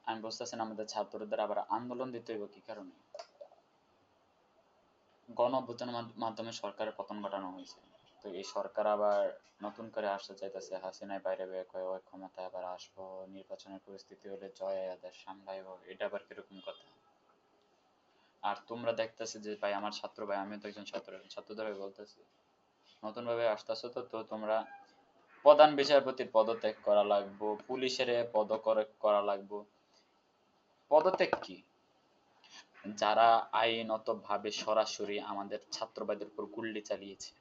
আমি বুঝতেছি না আমাদের ছাত্রদের আবার আন্দোলন দিতে হইব কি কারণে? গণ অভ্যুত্থানের মাধ্যমে সরকারের পতন ঘটানো হয়েছে, তো এই সরকার আবার নতুন করে আসতে চাইতেছে, হাসিনার বাইরে বের হয়ে ওই ক্ষমতায় আবার আসবো, নির্বাচনের পরিস্থিতি হলে জয় আদার সামলাইব, এটা আবার কিরকম কথা? আর তোমরা দেখতেছি যে ভাই আমার ছাত্র ভাই, আমি তো একজন ছাত্রদের হয়ে বলতেছি, নতুন ভাবে আসতেছো, তো তোমরা প্রধান বিচারপতির পদত্যাগ করা লাগবো, পুলিশের করা লাগবো। পদত্যাগ কি? যারা আইনত ভাবে সরাসরি আমাদের ছাত্রবাদের উপর গুল্লি চালিয়েছে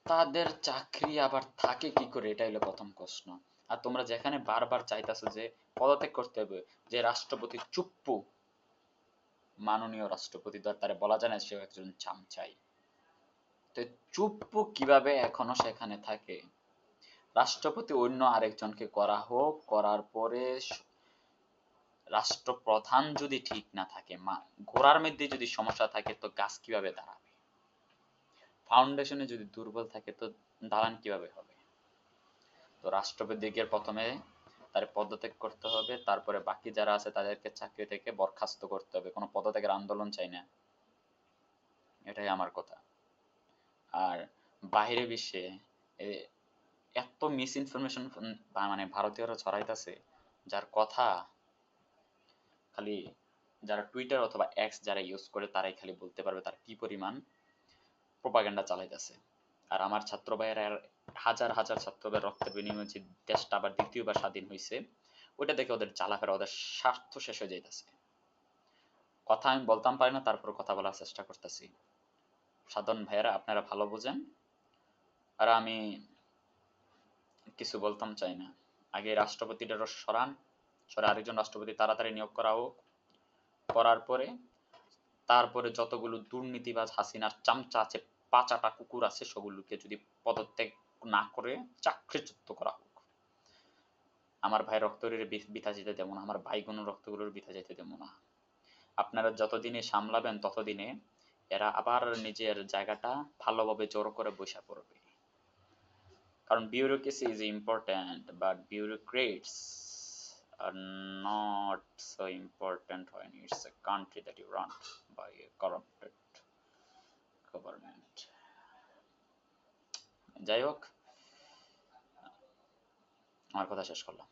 তাদের চাকরি আবার থাকে কি করে, এটা হলো প্রথম প্রশ্ন। আর তোমরা যেখানে বারবার চাইতেছো যে পদত্যাগ করতে হবে, যে রাষ্ট্রপতি চুপ্পু, মাননীয় রাষ্ট্রপতি, তারে বলা যায় না সে একজন চামচাই, তো চুপ্পু কিভাবে এখনো সেখানে থাকে? রাষ্ট্রপতি অন্য আরেকজনকে করা হোক, করার পরে রাষ্ট্রপ্রধান যদি ঠিক না থাকে, ঘোড়ার মধ্যে যদি সমস্যা থাকে, তো গাছ কিভাবে দাঁড়াবে? ফাউন্ডেশনে যদি দুর্বল থাকে, তো দালান কিভাবে হবে? তো রাষ্ট্রপতিকে প্রথমে তার পদত্যাগ করতে হবে, তারপরে বাকি যারা আছে তাদেরকে চাকরি থেকে বরখাস্ত করতে হবে। কোনো পদত্যাগের আন্দোলন চাই না, এটাই আমার কথা। আর বাইরে বিশ্বে এত মিস ইনফরমেশন মানে ভারতীয়রা ছড়াইতেছে, যার কথা খালি যারা টুইটার অথবা এক্স যারা ইউজ করে তারাই খালি বলতে পারবে তার কি পরিমাণ প্রোপাগান্ডা চালাইতেছে। আর আমার ছাত্র ভাইয়েরা হাজার হাজার ছাত্র ভাইয়ের রক্তের বিনিময়ে যে দেশটা আবার দ্বিতীয়বার স্বাধীন হয়েছে, ওইটা দেখে ওদের জ্বালাফেরা, ওদের স্বার্থ শেষ হয়ে যাইতেছে। কথা আমি বলতাম পারি না, তারপর কথা বলার চেষ্টা করতেছি। সাধারণ ভাইয়েরা আপনারা ভালো বোঝেন, আর আমি কিছু বলতাম চাই না। আগে রাষ্ট্রপতিটারও সরান, সরে আরেকজন রাষ্ট্রপতি তাড়াতাড়ি নিয়োগ করা হোক, করার পরে তারপরে যতগুলো দুর্নীতিবাজ হাসিনার চামচা আছে, পাচাটা কুকুর আছে, সেগুলোকে যদি পদত্যাগ না করে চাকরিচ্যুত করা হোক। আমার ভাই রক্তগুলোর বৃথা যেতে দেবো না, আমার ভাইগুলোর রক্তগুলোর বৃথা যেতে দেবো না। আপনারা যতদিনে সামলাবেন ততদিনে এরা আবার নিজের জায়গাটা ভালোভাবে জোর করে বসে পড়বে। কারণ bureaucracy is important, but bureaucrats are not so important when it's a country that you run by a corrupted government. যাই হোক, আমার কথা শেষ করলাম।